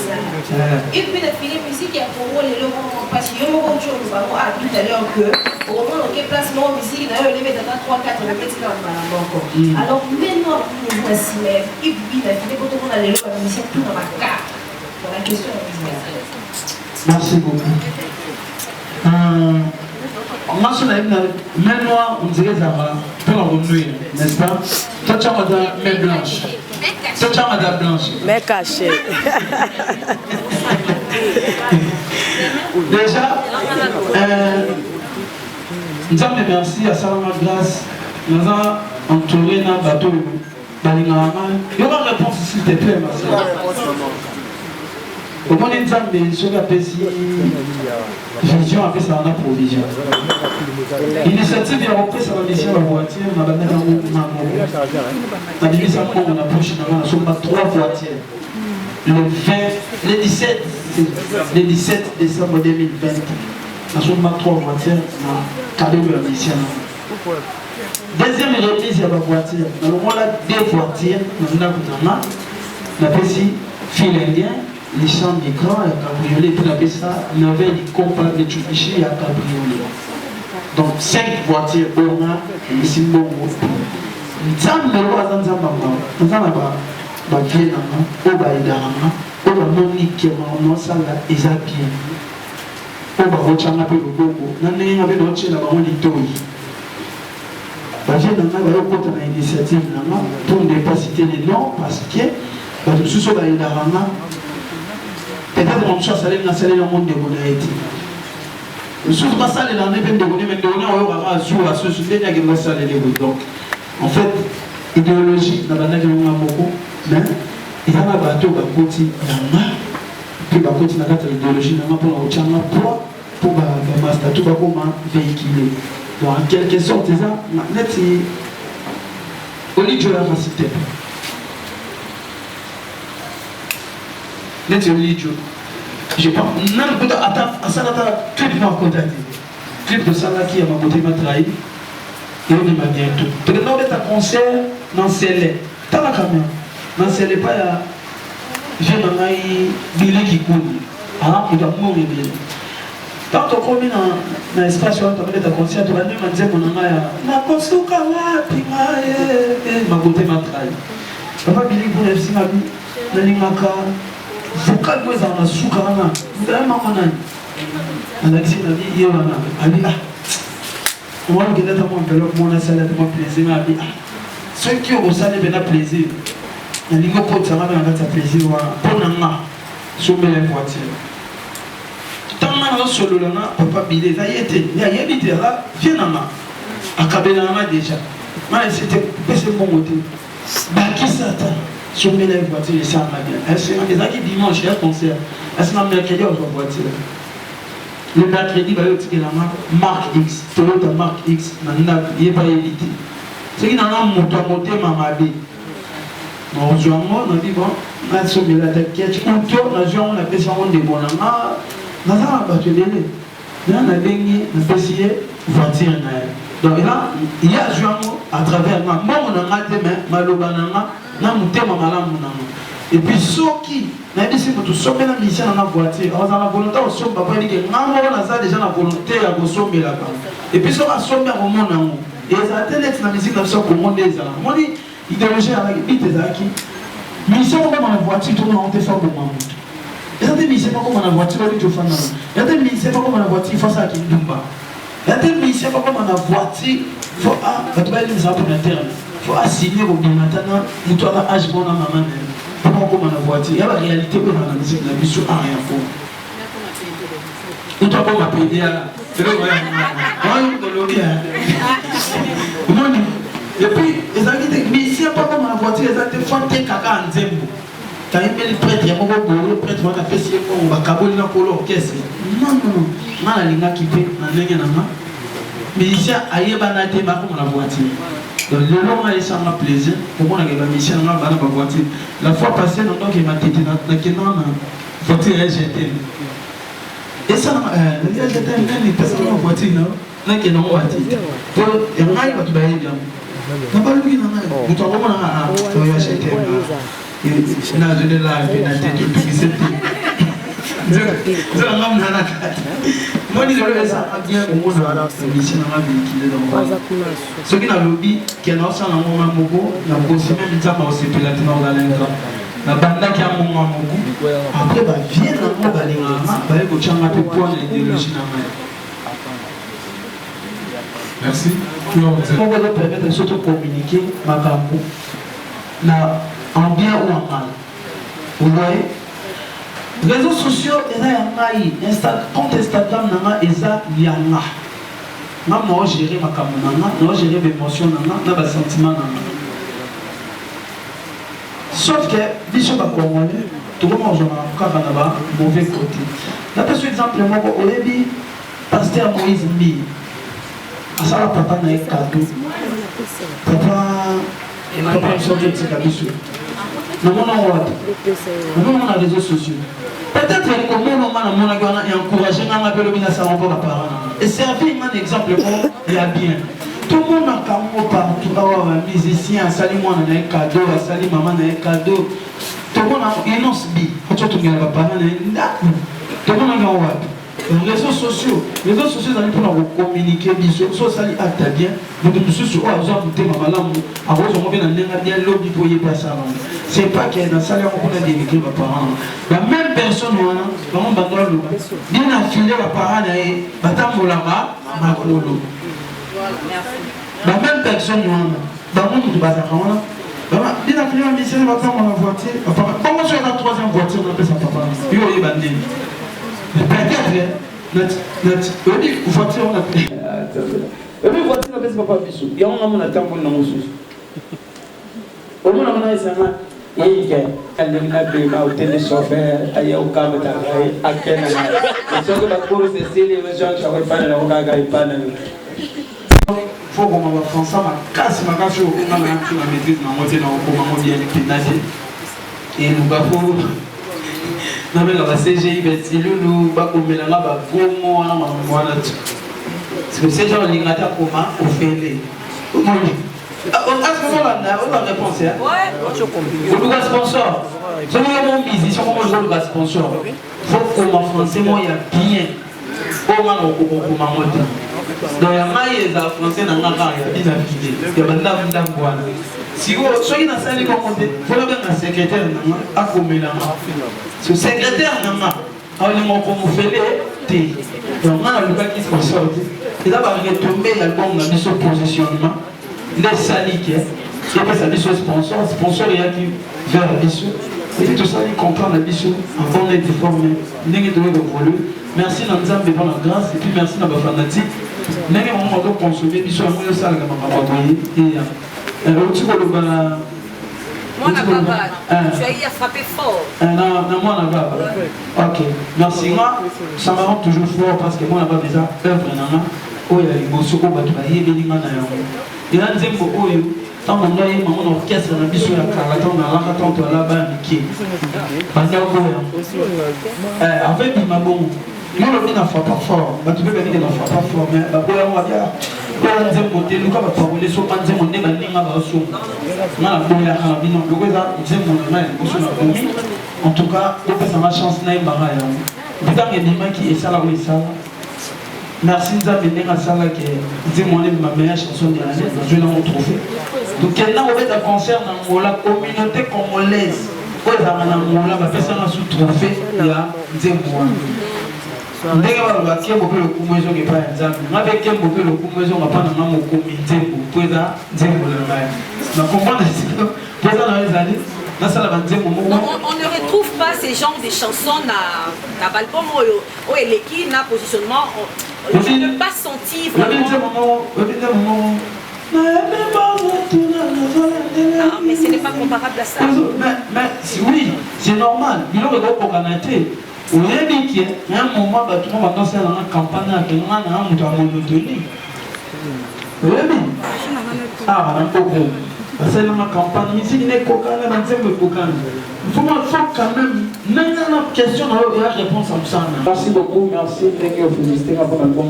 Et puis il a filé musique et pour moi, les locaux, parce que je me rends compte que baron a dit tout à l'heure que, au moment où il place mon musique, il a eu levé dans 3-4 minutes, il a encore. Alors maintenant, voici, et puis il a filé pour tout le monde aller le musicien tout dans ma carte. Pour la question de la merci beaucoup. Moi, je suis main noire, on dirait Zara, pour la renouer, n'est-ce pas? Toi, tu as madame main blanche. Toi, tu as madame blanche. Mais caché. Déjà, nous avons merci à Salama Glace. Nous avons entouré notre bateau. Il y aura une réponse s'il te plaît, ma soeur. Au moins, nous avons des choses à payer. Vision a fait ça en a provision. L'initiative est reprise à la mission de la voiture. On a donné un mot. On a dit ça pour on approche. On a 3 voitures. Le 17 décembre 2020. On a 3 voitures. On a cadeau de la mission. Deuxième remise, il y a la voiture. On a 2 voitures. On a fait fil indien. Les champs migrants, il y a cabriolet, puis on appelle ça, il y avait des compas de Tchoubiché, il y a cabriolet. Donc 5 voitures, on a les symboles. Nous avons des lois dans un endroit, nous avons des gens, nous avons Monique, nous avons des gens, nous avons des gens, nous avons des gens, nous avons des une initiative pour ne pas citer les noms parce que nous sommes dans les peut-être que je suis allé dans le monde de Gonaïti. Je suis pas allé dans le monde de Gonaïti, mais je suis allé donc, en fait, idéologie, dans la beaucoup, mais il y a un bateau qui côté, puis il y a une idéologie pour le statut véhiculé. Donc, en quelque sorte, c'est ça, au lieu de la facilité. Let's religion. Je pense, non, attends, ça n'a pas clip m'a contacté. Clip de ça là qui a ma côté m'a trahi. Et on m'a bientôt. Parce que nous avons un concert dans Célé. T'as la caméra. Dans Célé, pas ya. J'ai un billet qui coule. Ah, il doit mourir. Quand on est dans l'espace où on a un concert, on va dire que mon ami a construit un peu ma côté m'a trahi. Papa billet pour le cinéma, dans l'imaka. Vocal moi dans la soukarana, vraiment manani. Alexis m'a dit hier on a dit ah. On va regarder ta mon vélo, mon salle de mon plaisir m'a dit ah. Ceux qui ont ça les bien plaisir. Na lingo pot ça va dans ta plaisir wa ponanga sur mes voitures. Tant na solo là papa bilé ça y était, il y a habité là, viens là. Akabela na déjà. Mais c'était c'est bon côté. Bah qui ça ta sur mes voitures et ça m'a bien. Est-ce que dimanche il y a concert. Est-ce que mercredi on va voiture. Le mercredi va y avoir la marque X, Toyota marque X, maintenant il n'est pas évité. C'est qu'il y a un moto à monter maman B. On joue on a dit bon, on a sauvé la tête qui est on a joué on a fait ça on des bons là. On a battu les nez. Là on a gagné, on a essayé voiture là. Donc là il y a joué à travers moi. Moi on a maté mais malobananga na mutema malamu nanga. Et puis soki na dit c'est pour sommer la mission dans la voiture. On a la volonté au sommer papa dit que maman on a ça déjà la volonté à go sommer là-bas. Et puis ça va sommer au monde nango. Et ça télé na musique na so comment des là. Moi dit il dérangeait avec bite zaki. Mission comme dans la voiture tout on te fait pour moi. Et ça des mission pas comme dans la voiture on dit fan. Il y a des mission pas comme dans la voiture il faut ça qui dumba. Il y a des mission pas comme dans la voiture faut ah quand tu vas dire ça pour l'interne. Faut assigner au bien maintenant nous toi là âge bon na maman. Comment comme dans la voiture il y a la réalité que dans la musique la mission a rien faux. Nous toi comme appeler à c'est le et puis, les gens qui disent, mais ici, pas comme la voiture, les gens qui font des caca en zembo. Quand il y a les prêtres, il y a beaucoup de prêtres, on a fait si on va caboler dans le orchestre. Non, non, non. Mal à l'ingénieur qui fait, on a l'ingénieur. Mais ici, il y a des gens comme la voiture. Donc, le long, il y a un plaisir. Pour moi, il y a des gens qui ont la voiture. La fois passée, on a m'a tête dans la voiture LGT. Et ça, le LGT, il est passé dans la voiture, non? Non, il y a une voiture. Donc, il y a un qui va bien. Non pas lui non nous t'en vraiment à toi acheter et na de la vie na tête publicité je la maman na carte moi dis le ça bien au monde là mission na vie qui est dans ce qui na lobby qui est dans ça na moment moko na aussi même ça aussi pilote dans l'enca na banda qui a moment moko après bah vient na mo balinga ba ko changa pe point idéologie na mai. Merci. On va leur permettre de s'auto-communiquer en bien ou en mal. Vous voyez? Les réseaux sociaux, il y a compte Instagram, il y a un gérer ma caméra, je gérer mes émotions, mes sentiments. Sauf que, Bishop a compris, tout le monde a un mauvais côté. La personne, exemple, au début, pasteur Moïse Mbi. Asala papa na cadeau. Papa sorti de Kabisu. Nous avons les réseaux sociaux. Peut-être que comment on a encouragé à appeler le salon pour la parole. Et servir un exemple pour il y a bien. Tout le monde a un partout, un musicien, un salimon a un cadeau, un salim maman a un cadeau. Tout le monde a un énonce bi. Quand tu as la parole, tout le monde a un les réseaux sociaux, pour communiquer, soit ça acte bien, mais de ceux qui ont besoin c'est pas qu'il y a dans salaire qu'on a dénigré mes parents. La même personne, bien affilé les parents, la même personne, dans le monde de Bazar, bien affilé la mission, la voiture. Comment sur la troisième voiture, on appelle ça papa? Mais peut-être, notre voiture, on a pris. Mais voiture, on appelle papa Bissou. Et on a mon attente pour nous. Au moins, on a essayé. Et il y a un téléchauffeur, il y a un câble à quel moment. Je suis la cour, c'est si les gens qui ont fait le regard, ils parlent. Il faut qu'on va faire ça, ma casse, on a la maîtrise, on a bien pénagé. Et nous avons. Non mais la CGI Betsilulu bakomela nga ba gomo wana mwana tu. Parce que ces gens l'ingata comment au félé. À ce moment-là, on a réponse. Ouais, le sponsor. Si vous avez mon business, si vous avez le sponsor, il faut que mon français, moi, il y a bien. Comment on m'a monté. Donc, il y a des français dans la carrière, il y a des gens si vous soyez dans la salle de monter, il faut bien un secrétaire à communiquer. Ce secrétaire, on a fait donc, on a le gars qui se sort. Il va retomber l'album dans son positionnement. Les saliques, et puis ça dit sur sponsor il y a qui vers la mission. Et tout ça, il comprend la mission en bonne et déformée. Merci Nanzambe pour la grâce, et puis merci à ma fanatique. Nous avons consommé la mission à moi, ça, Moi, tu as frappé fort. Ok, merci. Moi, ça me rend toujours fort parce que moi, je déjà œuvre. Il y a les mots sur le il y a des gens tant qu'on a un orchestre, on a mis sur la carlaton, on a raconté là-bas, qui en fait, il m'a bon. Nous, on ne fait pas fort. Tu peux venir, on ne fait pas fort. Mais on va dire, on a dit, on va parler sur le on est en tout cas, ça m'a chance. Merci de venir à ça qui est ma meilleure chanson de l'année. Je l'ai retrouvée. Donc, il y a un concert dans la communauté congolaise. Quand il y a un personne sous trophée, il y a des mois. Ndenge balobaki bope lokumu ezo ke pa nzambe ngabe ke bope lokumu ezo ngapa na ngamo komite pour eza nzembo na ngai na comprendre pour ça na ezali na sala ba nzembo moko on ne retrouve pas ces genres de chansons na album o eleki na positionnement je ne peux pas sentir vraiment ah, mais ce n'est pas comparable à ça mais oui c'est normal il aurait pas organiser. Vous avez dit qu'il y a un moment où tout le monde va faire une campagne avec un monotonie. Vous avez dit ah, on a un peu. C'est une campagne, mais si il est coquin, il faut quand même. Il y a une question, il y a une réponse à ça. Merci beaucoup, merci. Félicité pour l'album.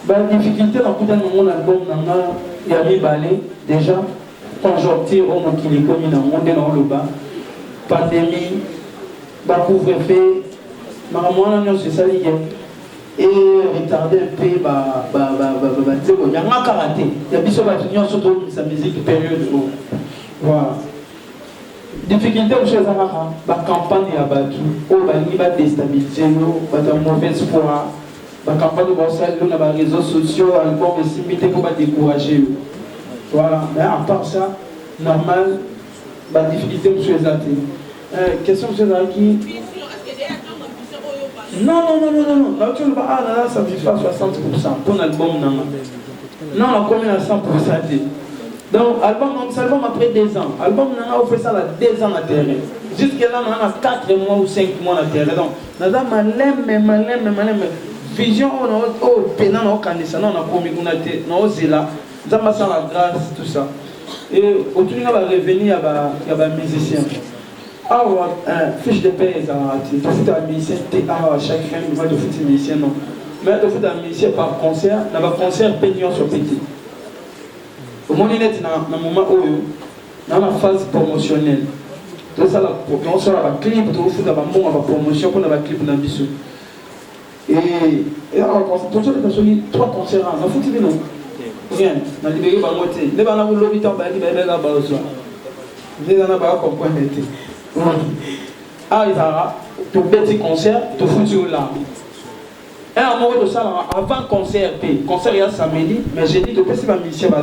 La difficulté dans mon album, il y a des balais déjà. Conjoncture, on a qui est commis dans le monde, dans le bas. Pandémie, couvre-feu. Maman, c'est ça, et retarder un peu, il y a un karaté. Il y a des gens surtout sa musique période. Voilà. Difficulté aux choses à la campagne à battu, il va déstabiliser, il va mauvaise foi. La campagne de les réseaux sociaux, album et simité pour décourager. Voilà. Mais à part ça, normal, la difficulté aux choses à la question de qui. Non. Là, tu le vois, là, ça fait 60% pour l'album. Non, la commune à 100%. Donc, album après 2 ans. Album, on fait ça là 2 ans à terre. Jusque-là, on a 4 mois ou 5 mois à terre. Donc, on a malin. Vision, on a pénal, on a candidat, on a commis, on a osé là. On a la grâce, tout ça. Et autour de revenir, il y a des musiciens. Fiche de paie, tu fais un musicien, chaque fin, tu vas te foutre un musicien, non. Mais tu fais un musicien par concert, dans un concert peignant sur petit. Au moment où il est dans un moment où dans la phase promotionnelle, tout ça, on sort un clip, tu fais un promotion pour un clip dans le bisou. Et alors, tout ça, tu as 3 concerts, on a foutu non. Rien, on a libéré par moitié. Les gens ont l'objet de libérer la base. Les gens n'ont pas compris. Ah, il a tout petit concert, tout foutu là. Et à un moment de ça, avant concert, concert il y a samedi, mais j'ai dit de passer ma mission là.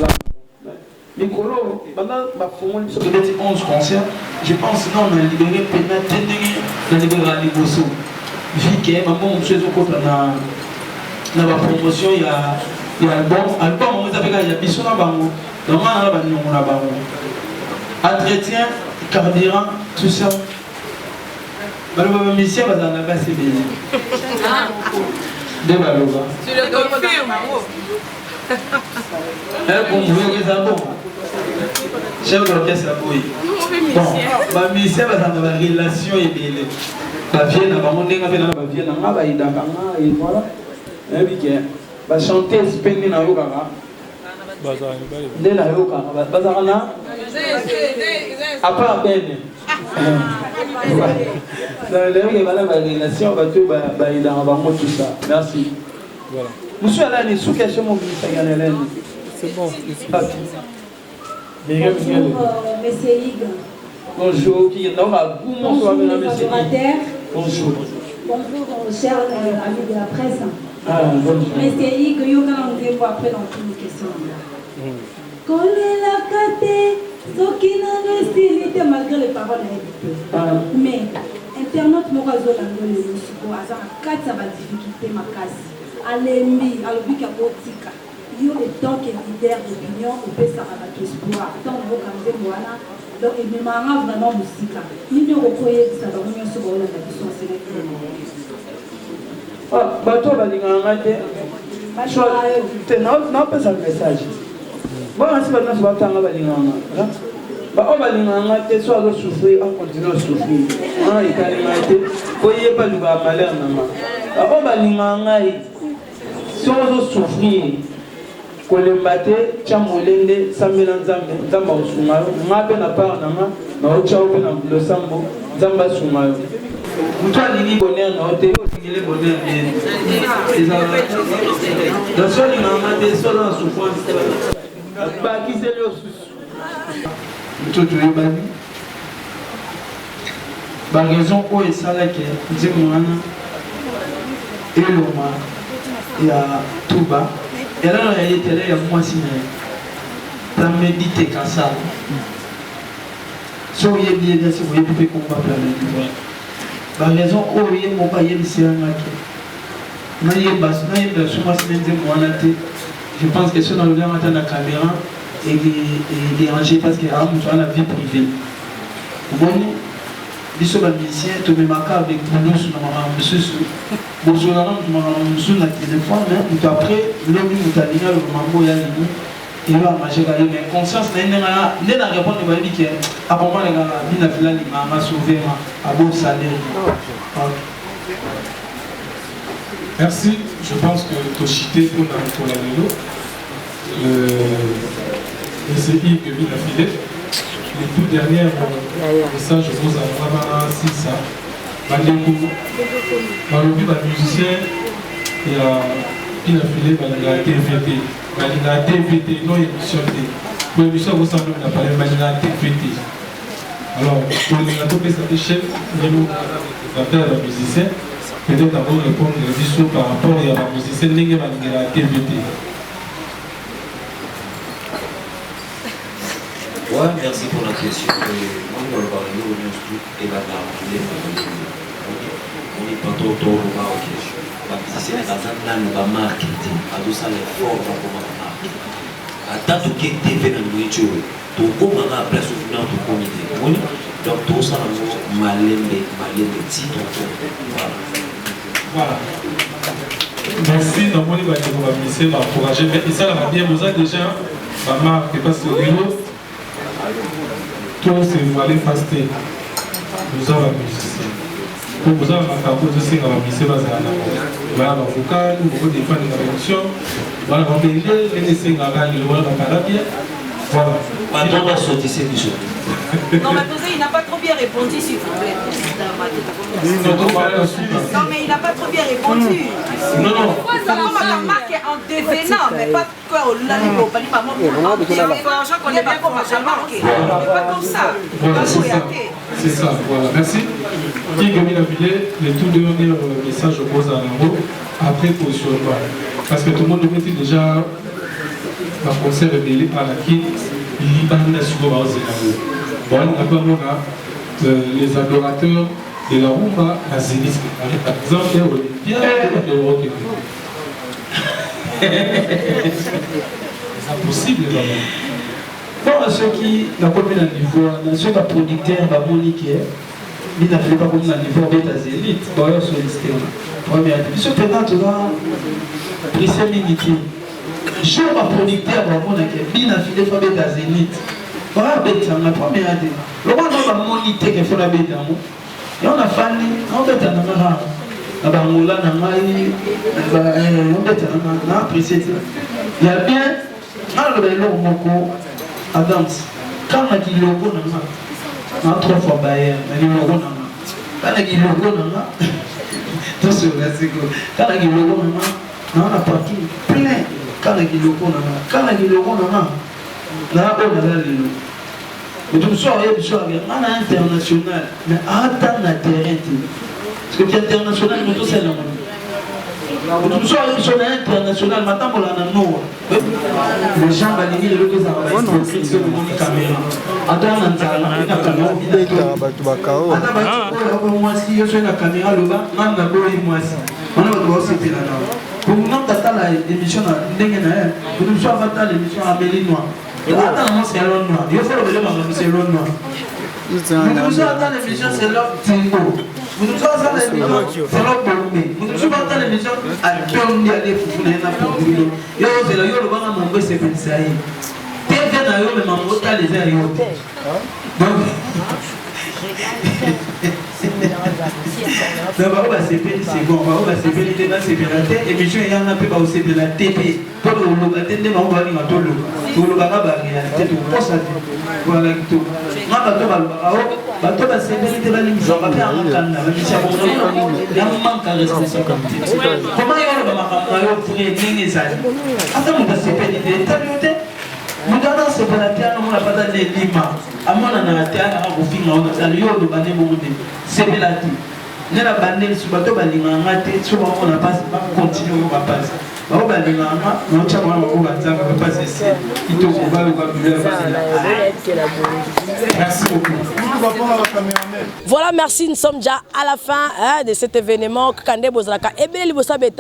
Nicolo, pendant ma formule sur les 11 concerts, je pense non, on a libéré peut-être, on a libéré la Liboso. Vu que maman, on se fait dans la promotion, il y a album, on vous appelle, il y a Bissou là-bas, normalement, on a là-bas. Entretien, carburant, tout ça. Le mission va dans la base, c'est bien. De Baloba. Tu le confirmes. Vous voyez ça bon. chef d'orchestre la boy. Bon, ma mission va dans la relation et bien. La vie n'a pas monté, la vie n'a pas vie, n'a pas été d'accord et voilà. Et bien, va chanter, spécialement na yoga. Dès la yoga, bazarana. Après ben. La relation va tout dans tout ça. Merci. Voilà. Monsieur Alain, sous question mon ministre Hélène. C'est bon. Bonjour, monsieur Hugues. Bonjour, bonjour, monsieur Bonjour. Bonjour, chers amis de la presse. Bonjour. Monsieur Hugues, vous allez voir après dans toutes les questions. Collez la carte, ce qui n'a pas malgré les paroles. Mais, Internet, moi, je vais vous dire, ça va difficulté, ma casse. Alembi, alobika botika. Yo est tant que leader d'opinion, on peut s'arrêter espoir. Tant que vous avez voilà, donc il me manque vraiment musique. Ni ne reconnaît ça dans l'union sur la question sélective. Ah, bateau va dire en réalité. Tu n'as pas un message. Bon, si maintenant tu vas t'en aller en réalité. Bah, on va dire en réalité, soit de souffrir, on continue à souffrir. En réalité, voyez pas le malheur, maman. On va dire en réalité. Si on veut souffrir, qu'on le batte, Chamolende, Samina Zamba, Zamba Sumayo, Mabe na part Nama, Maochao le Sambo, Zamba Sumayo. Vous avez dit bonheur, non, t'es le bonheur. Dans ce moment, des sols en souffrance, qui c'est le souci. Tout le monde. Par raison où est ça là que Zimwana et Loma. Il y a Touba. Et là, il y a moi aussi. Tu as médité comme ça. Si vous avez bien dit, si vous avez pu combattre la vie. Par raison où il y a mon père, il y a des séances. Je pense que ceux dans le temps de la caméra est dérangé parce qu'il y a la vie privée. Vous voyez? Je suis un musicien, je me marque avec mon sur la téléphone, mais après, l'homme qui a dit le mambo, il va manger, mais conscience, il y a réponse de ma vie qui est à un moment, il a sauvé à bon salaire. Merci. Je pense que Toshite pour la vélo, le CI que vient d'affiler. Les tout derniers messages vous avez si ça. Bandeko, Malobi, le musicien, il a filé la TVT. La TVT, non émission. Pour l'émission, vous savez, on a parlé de la TVT. Alors, pour les gâteaux, c'est chef, niveau d'affaires de musicien, peut-être d'abord répondre aux questions par rapport à la musicien, la TVT. Ouais, merci pour la question. On est pas trop au question. C'est la marketing. À tout ça, l'effort va commencer. À tant que TV dans le nourriture, tout le monde a place au final du comité. Donc tout ça, malin titre. Voilà. Merci. Donc on va encourager. Mais ça va bien. Vous avez déjà ma marque parce que tout c'est voilé fasté. Nous avons un musicien. Pour vous avoir un parcours de signe à la musicien, voilà, l'avocat, nous pouvons défendre la révolution. Voilà, on met les signes à la carabia. Voilà. Pardon, on a sorti ces choses. Non, mais il n'a pas trop bien répondu, s'il vous plaît. Non, mais il n'a pas trop bien répondu. Non. Ça la marque est en devenant, mais pas quoi au labo, pas maman. Je connais bien comment ça marque. Pas comme ça. C'est ça, voilà. Merci. Qui gagne la vidéo, les tout derniers messages opposés à l'euro, après positionnement. Parce que tout le monde met déjà un concert révélé par la qui il y a une assurance au Zénabo. Bon, on a les adorateurs de la rumba à Zénis. Par exemple, on est bien de l'euro. C'est impossible, vraiment. Bon, ceux qui n'ont pas mis le niveau, ceux qui ont producteur, ils n'ont pas mis le niveau bêta zélite. Bon, ils sont sollicités. Monsieur le Président, tu vas briser l'unité. Je suis un producteur, il n'a pas mis le niveau bêta zélite. Voilà, la première année. Le roi n'a pas monité qu'il faut la bête d'amour. Et on a fallu, on bête à Namara. La bangola, Namari, on bête à Namara, précédé. Il y a bien, on le vélo, Moko, Adams. Quand on a dit logo, on a 3 fois Bayer, on a dit logo, quand on a dit logo, attention, là c'est cool. Quand on a dit logo, on a parti plein. Quand on a dit logo, quand on a dit logo, on a mais tout ça, on a international, mais attends la terrain. Parce que international, mais tout ça, tout ça, on a international, maintenant on a nous. Les gens vont dire que ça va être une caméra. Attends, on a une caméra. Moi, si je suis la caméra, le bas, on a moi aussi. On a aussi été là-dedans. Pour nous, on a l'émission, pour nous, on a l'émission à Bélinois. Attends, c'est l'homme noir. Il faut le dire, c'est l'homme noir. Vous nous attendez l'émission, c'est l'homme Tingo. Vous nous attendez l'émission, c'est l'homme Bolomé. Vous nous attendez l'émission, à Pion Dialé, vous n'avez pas pour nous. Yo, c'est le yo, le bas, mon c'est Pensaï. TV n'a eu, mais mon mot, t'as les airs. Donc, d'abord, c'est bon. On va se faire des débats, c'est la tête. Et monsieur, il y en a peu aussi de la TP. Pour le attendre, on va aller à tout le pour le bagage, réalité, tout pour ça. Voilà tout. Moi, bateau va se faire des débats, l'émission va faire un canal. Il y a un manque de responsabilité. Comment il y a le bagage pour aider les amis? Attends, on va se faire des débats. Nous avons ce qu'on a fait, nous n'avons pas de lima. À mon avis, on a fait un lieu de baner mon monde. C'est la vie. Nous avons bané sur le bateau, on a fait sur on a passé, on continue à passer. On va baner on a passer ici. Il te va le merci beaucoup. Voilà, merci. Nous sommes déjà à la fin de cet événement. Kande Bozalaka. Et bien, il faut savoir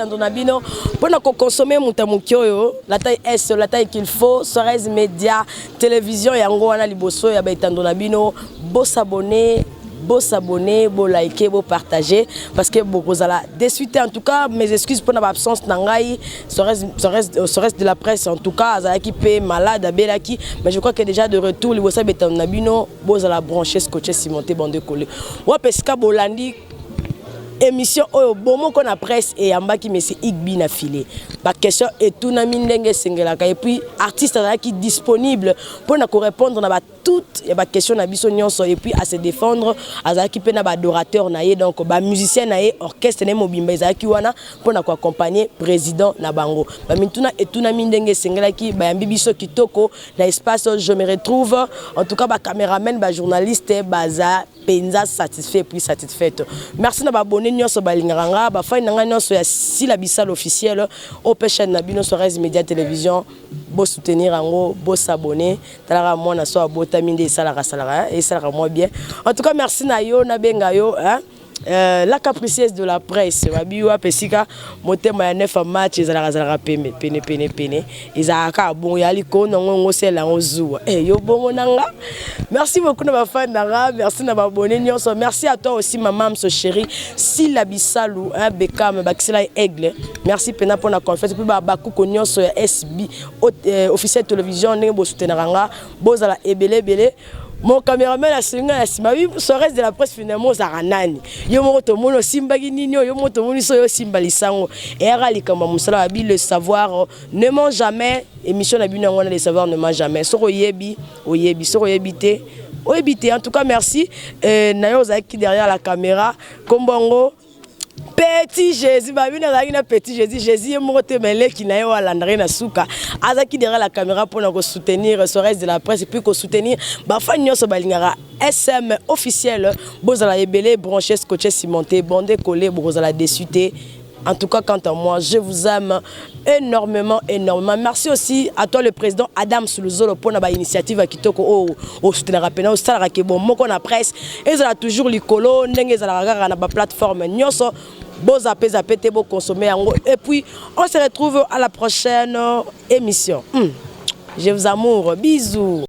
pour consommer Moutamukyo, la taille S, la taille qu'il faut, Sorez Média, télévision, Yango, Ana Liboso, Yabetandonabino, beau s'abonner. Beau s'abonner, beau liker, beau partager parce que vous allez désuiter en tout cas mes excuses pour l'absence n'angai reste de la presse en tout cas Azaki pe malade abelaki mais je crois que déjà de retour les bossa betanabino beau allez brancher scotcher cimenté bande collé ouais parce que bolandi émission au bon qu'on a presse et en bas qui me c'est igbi na filé ba question et tout na mindenge sengelaka et puis artiste qui disponible pour na répondre na ba toutes et ba question na biso nyonso et puis à se défendre azaki pe na ba adorateur na ye donc ba musicien na ye orchestre na mobimba ezaki wana pour na accompagner président na bango ba mituna et tout na mindenge sengelaki ba yambi biso kitoko na espace je me retrouve en tout cas ba caméraman ba journaliste baza penza satisfait puis satisfaite merci na ba abonné nyonso balinganga ba fa nanga nyonso ya Sila Bissal officiel au chaîne na bino Sorez Média télévision bo soutenir ango bo s'abonner talara moi na so abotaminde salara et ça moi bien en tout cas merci na yo na benga yo hein la capricieuse de la presse babiwa pesika motema ya 9 match ezalaka pene ezalaka bon yali kono ngo sela ngozuwa yo bongo nanga merci beaucoup na ba fan nanga merci na ba abonné nyonso merci à toi aussi maman mso chéri Sila Bissal un Beckham bakisela aigle merci pena pour la confiance puis ba kuko nyonso ya SB officiel télévision ndenge bo soutenir nga bozala ebele mon caméraman a signé à Simabi, Sorez de la presse finalement Zaranani. Yo moto mono simbagi nino, yo moto mono so yo simbalisango. Et arali comme musala abi le savoir ne ment jamais. Émission na bino ngona le savoir ne ment jamais. Soro yebi, soro yebité. En tout cas merci. Nayo zaki derrière la caméra. Kombongo. Petit Jésus, petit Jésus est mort mais qui n'a pas l'andré na souka. Azaki derrière la caméra pour nous soutenir Sorez de la presse et puis qu'on soutenir Bafagnon Sobalingara SM officiel. Bozala ebele branché scotché cimenté bandé collé bozala désuté. En tout cas, quant à moi, je vous aime énormément. Merci aussi à toi, le président Adam Souluzolo, pour notre initiative qui t'a soutenir au salaire qui est bon, mon qu'on a presse. Et ça a toujours l'icolo, n'engage à la plateforme. Nyonso, beaux zapé, beaux consommer. Et puis, on se retrouve à la prochaine émission. Je vous amour. Bisous.